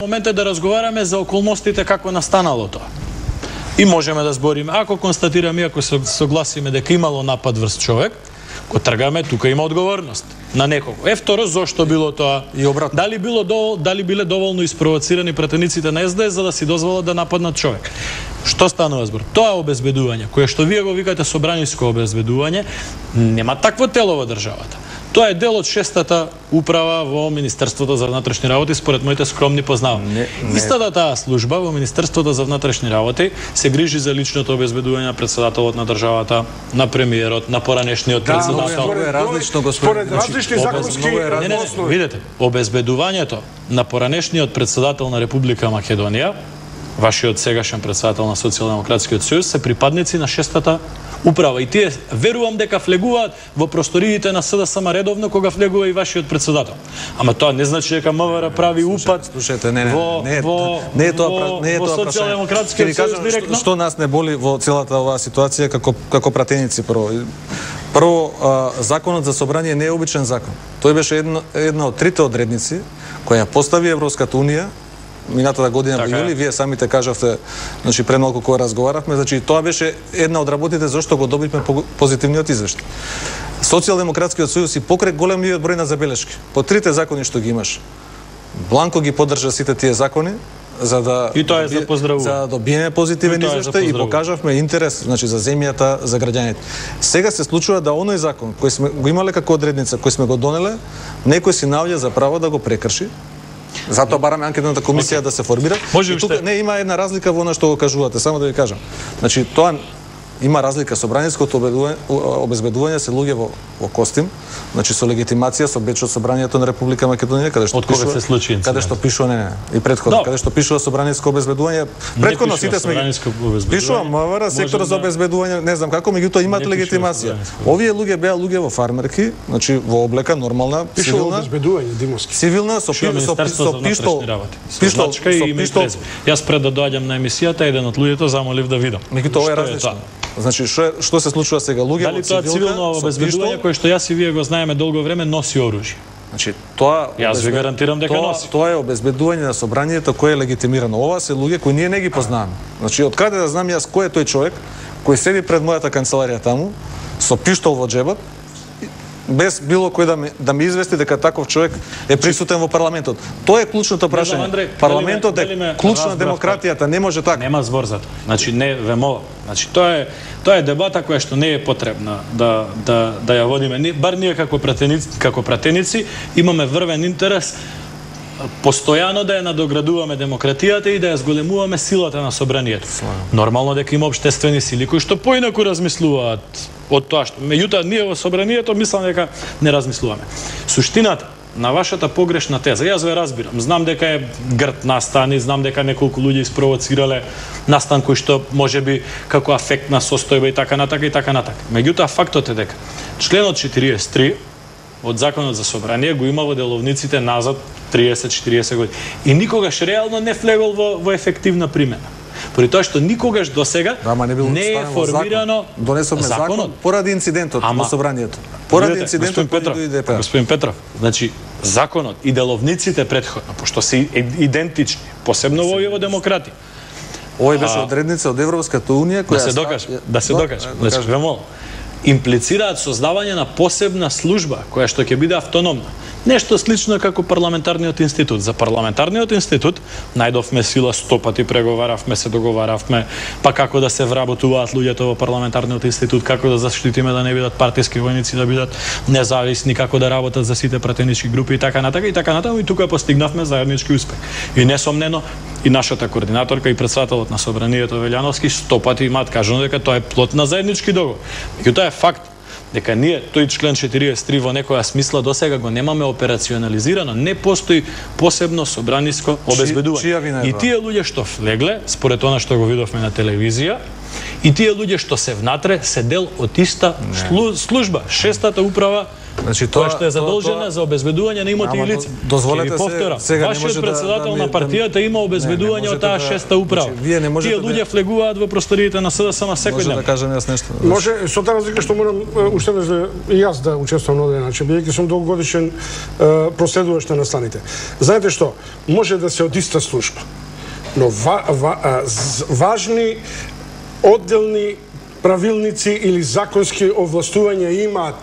Момент е да разговараме за околностите како настанало тоа. И можеме да збориме, ако констатираме, ако се согласиме дека имало напад врз човек, го тргаме, тука има одговорност на некого. Второ, зошто било тоа? И обратно. Дали биле доволно испровоцирани пратениците на СДС за да си дозволат да нападнат човек? Што станува збор? Тоа обезбедување, кое што вие го викате собраниско обезбедување, нема такво тело во државата. Тоа е дел од 6-та управа во Министерството за внатрешни работи, според моите скромни познавања. Истата таа служба во Министерството за внатрешни работи се грижи за личното обезбедување на председателот на државата, на премиерот, на поранешниот председател. Многу е различно, господин. Според различни законски основи. Видете, обезбедувањето на поранешниот председател на Република Македонија, вашиот сегашен председател на Социјалдемократскиот сојуз, се припадници на 6-та управа. И тие верувам дека влегуваат во просториите на СДСМ редовно кога влегува и вашиот председател. Ама тоа не значи дека МВР прави упад. Слушајте, не е тоа Социјалдемократскиот сојуз директно. Што нас не боли во целата оваа ситуација како пратеници Прво, законот за собрание не е обичен закон. Тој беше една од трите одредници која постави Европската унија минатата година во јули, вие самите кажавте, значи пред малку кога разговаравме, значи тоа беше една од работите зашто го добивме позитивниот извештај. Социјалдемократскиот сојуз и покрај големиот број на забелешки, по трите закони што ги имаш, бланко ги поддржа сите тие закони, за да добиеме позитивен извештај и покажавме интерес, значи за земјата, за граѓаните. Сега се случува да оној закон кој сме го имале како одредница, кој сме го донеле, некој си наоѓа за право да го прекрши. Затоа бараме анкетната комисија да се формира. И тука не има една разлика во она што го кажувате, само да ви кажам. Значи тоа има разлика. Собраниското обезбедување се луѓе во костим, значи со легитимација, со беч од Собранието на Република Македонија, каде што пишува, се случи каде што пишува и претходно, каде што пишува собраниско обезбедување. Претходно сите сме пишува МВР, сектор за обезбедување, не знам како, меѓутоа имаат легитимација. Овие луѓе беа луѓе во фармерки, значи во облека нормална, цивилна, обезбедување димовски. Цивилна со пиштол. Јас пред да доаѓам на емисијата, еден од луѓето замолив да видам. Меѓутоа ова е различно. Значи што се случува сега? Луѓе во цивилно обезбедување кое што јас и вие го знаеме долго време носи оружје. Значи тоа јас ви гарантирам дека носи. Тоа е обезбедување на собранието кое е легитимирано. Ова се луѓе кои ние не ги познаваме. Значи од каде да знам јас кој е тој човек кој седи пред мојата канцеларија таму со пиштол во џебот, без било кој да ми извести дека таков човек е присутен во парламентот. Тоа е клучното прашање. Парламентот е клуч на демократијата, не може така. Нема збор за тоа. Значи не вемова. Значи тоа е дебата која што не е потребна да ја водиме. Бар ние како пратеници имаме врвен интерес постојано да ја надоградуваме демократијата и да ја зголемуваме силата на собранието. Нормално дека има општествени сили кои што поинаку размислуваат од тоа што меѓутоа ние во собранието мислам дека не размислуваме. Суштината на вашата погрешна теза, јас ве разбирам, знам дека е грд настан и знам дека неколку луѓе испровоцирале настан кој што можеби како афектна состојба и така натака и така натака. Меѓутоа фактот е дека членот 43 од законот за собрание го има во деловниците назад 30-40 години и никогаш реално не влегол во ефективна примена. Поради тоа што никогаш досега не е формирано донесовме закон поради инцидентот во собранието. Поради инцидентот господин Петров, значи законот и деловниците претходно, пошто се идентични, посебно во овие демократи. Овој беше одредница од Европската унија која да се докаже. Значи ве молам, имплицираат создавање на посебна служба која што ќе биде автономна. Нешто слично како парламентарниот институт. За парламентарниот институт најдовме сила 100 пати, преговаравме, се договаравме, па како да се вработуваат луѓето во парламентарниот институт, како да заштитиме да не бидат партиски војници, да бидат независни, како да работат за сите пратенички групи и така натака и тука постигнавме заеднички успех. И несомнено и нашата координаторка и председателот на собранието Велјановски 100 пати имаат кажано дека тоа е плод на заеднички договор. Меѓутоа е факт дека ние тој член 43 во некоја смисла досега го немаме операционализирано, не постои посебно собраниско обезбедување. И тие луѓе што влегле, според она што го видовме на телевизија, и тие луѓе што се внатре се дел од иста служба, 6-та управа Значи која што е задолжена за обезбедување на имоти и лица. Дозволете сега вашиот председател на партијата има обезбедување од таа шеста управа. Тие луѓе влегуваат во просториите на СДСМ секој ден. Може да кажам јас нешто. Може, со таа разлика што морам уште и јас да учествувам на одреден начин, бидејќи сум долгогодишен проследуваш на настаните. Знаете што? Може да се од иста служба, но важни одделни правилници или законски овластувања имаат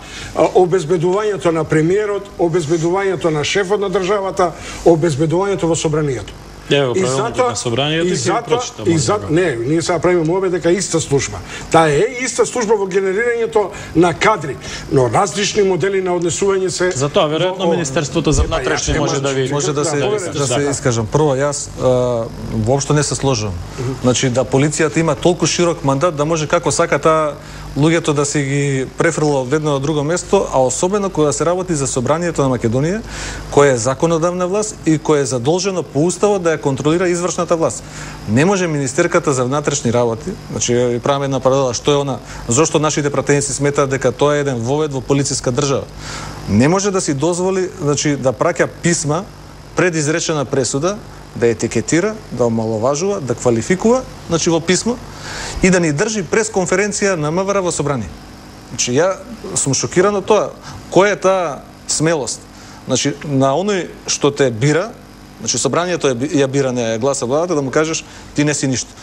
обезбедувањето на премиерот, обезбедувањето на шефот на државата, обезбедувањето во собранието. Ево, правилникот на собранието и прочитам. Не, ние сега правиме мове дека иста служба. Таа е иста служба во генерирањето на кадри, но различни модели на однесување се. Затоа веројатно Министерството за внатрешни може да ви да се искажам. Прво, јас воопшто не се сложувам. Значи да полицијата има толку широк мандат да може како сака таа луѓето да се ги префрла од едно до друго место, а особено кога се работи за собранието на Македонија, која е законодавна власт и која е задолжено по уставот да ја контролира извршната власт. Не може министерката за внатрешни работи, значи правиме една паралела, што е она, зошто нашите пратеници сметаат дека тоа е еден вовед во полициска држава. Не може да си дозволи, значи да праќа писма пред изречена пресуда, да етикетира, да омаловажува, да квалификува, значи во писмо, и да ни држи пресконференција на МВР во собрание. Значи, ја сум шокиран од тоа. Која е таа смелост? Значи, на оној што те бира, значи собранието ја бира, не ја гласа владата, да му кажеш ти не си ништо.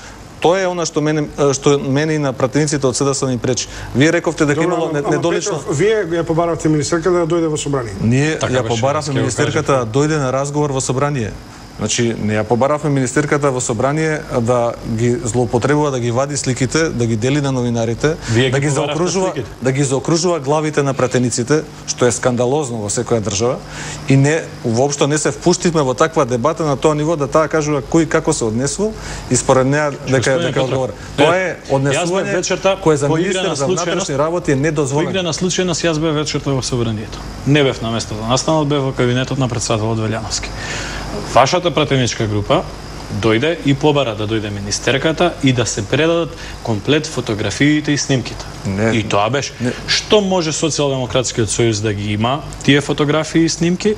Тоа е она што мене и на пратениците од СДСМ ни пречи. Вие рековте дека имало недолично. Вие ја побаравте министерката да дојде во собрание. Ние ја побаравме министерката да дојде на разговор во собрание. Значи, не ја побаравме министерката во собрание да ги злоупотребува, да ги вади сликите, да ги дели на новинарите, да ги заокружува главите на пратениците, што е скандалозно во секоја држава, и не воопшто не се впуштивме во таква дебата на тоа ниво да таа кажува кој како се однесува и според неа дека одговора. Тоа е однесување кое за министер за внатрешни работи е недозволено. По игра на случајност јас бев вечерта во собранието. Не бев на местото. Настанот бев во кабинетот на председателот Велјановски. Вашата пратеничка група дојде и побара да дојде министерката и да се предадат комплет фотографиите и снимките. И тоа беше. Што може Социјалдемократскиот сојуз да ги има тие фотографии и снимки,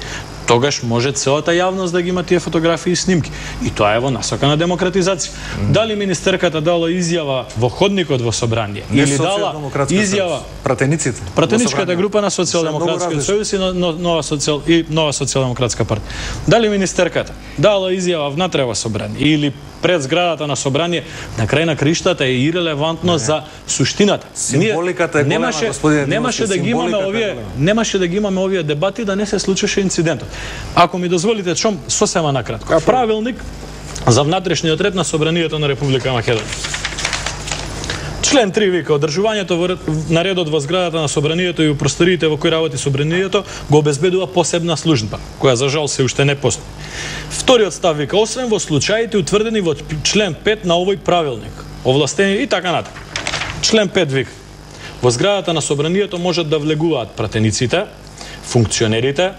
тогаш може целата јавност да ги има тие фотографии и снимки. И тоа е во насока на демократизација. Дали министерката дала изјава во ходникот во собрание или дала изјава пратеничката група на Социјалдемократскиот сојуз и Нова социјалдемократска партија. Дали министерката дала изјава внатре во собрание или пред зградата на собрание, на крај на криштата е ирелевантно за суштината. Символиката е голема, господине. Немаше да ги имаме овие дебати да не се случеше инцидентот. Ако ми дозволите, чом сосема накратко. Правилник за внатрешниот ред на собранието на Република Македонија. Член 3 вика: одржувањето на редот во зградата на собранието и во просториите во кои работи собранието го обезбедува посебна служба, која за жал се уште не постои. Вториот став вика: освен во случаите утврдени во член 5 на овој правилник, овластени и така натаму. Член 5 вика: во зградата на собранието можат да влегуваат пратениците, функционерите,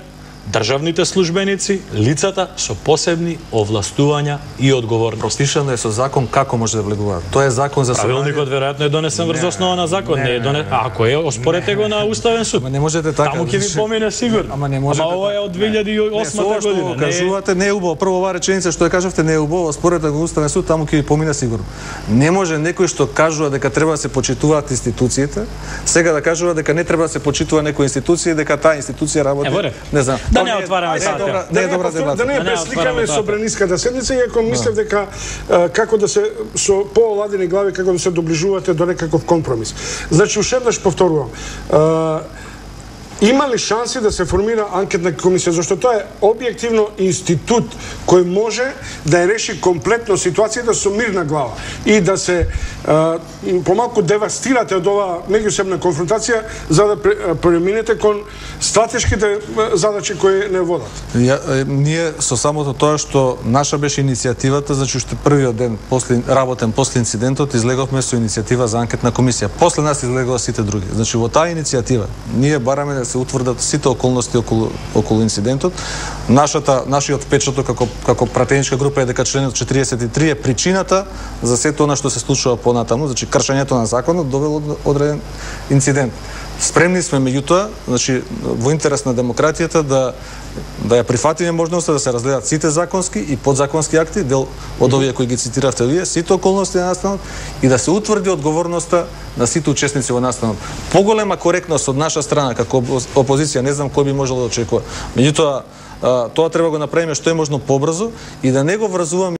државните службеници, лицата со посебни овластувања и одговорности. Пропишано е со закон како може да влегуваат. Тоа е закон за собрание. Правилникот веројатно е донесен врз основа на закон, не е донесен. Ако е, оспорете го на Уставен суд. Ама не можете така. Таму ќе ви помине сигурно. Ама не можете. Ама ова е од 2008 година. Кажувате не е убаво. Прво оваа реченица што ја кажавте не е убаво, според го Уставен суд, таму ќе ви помине сигурно. Не може некој што кажува дека треба да се почитуваат институциите, сега да кажува дека не треба да се почитува некоја институција, дека таа институција работи. Не знам. Да не отвараме не е добра дебата. Да не пресликаме собраниската седница, иако мислев дека како да се со пооладени глави како да се доближувате до некаков компромис. Значи уште еднаш повторувам. Има ли шанси да се формира анкетна комисија, зашто тоа е објективно институт кој може да ја реши комплетно ситуацијата со мирна глава и да се помалку девастирате од оваа меѓусебна конфронтација за да преминете кон стратешките задачи кои не водат. Ние со самото тоа што наша беше иницијативата, значи уште првиот ден работен после инцидентот излеговме со иницијатива за анкетна комисија. После нас излегоа сите други. Значи во таа иницијатива ние бараме да се утврдат сите околности околу инцидентот. Нашиот впечаток како пратеничка група е дека членот 43 е причината за сето она што се случува понатаму, значи кршењето на законот довело до одреден инцидент. Спремни сме меѓутоа, значи во интерес на демократијата да ја прифатиме можноста да се разгледат сите законски и подзаконски акти, дел од овие кои ги цитиравте вие, сите околности на настанот и да се утврди одговорноста на сите учесници во настанот. Поголема коректност од наша страна како опозиција, не знам кој би можел да очекува. Меѓутоа, тоа треба го направиме што е можно побрзо и да не го врзуваме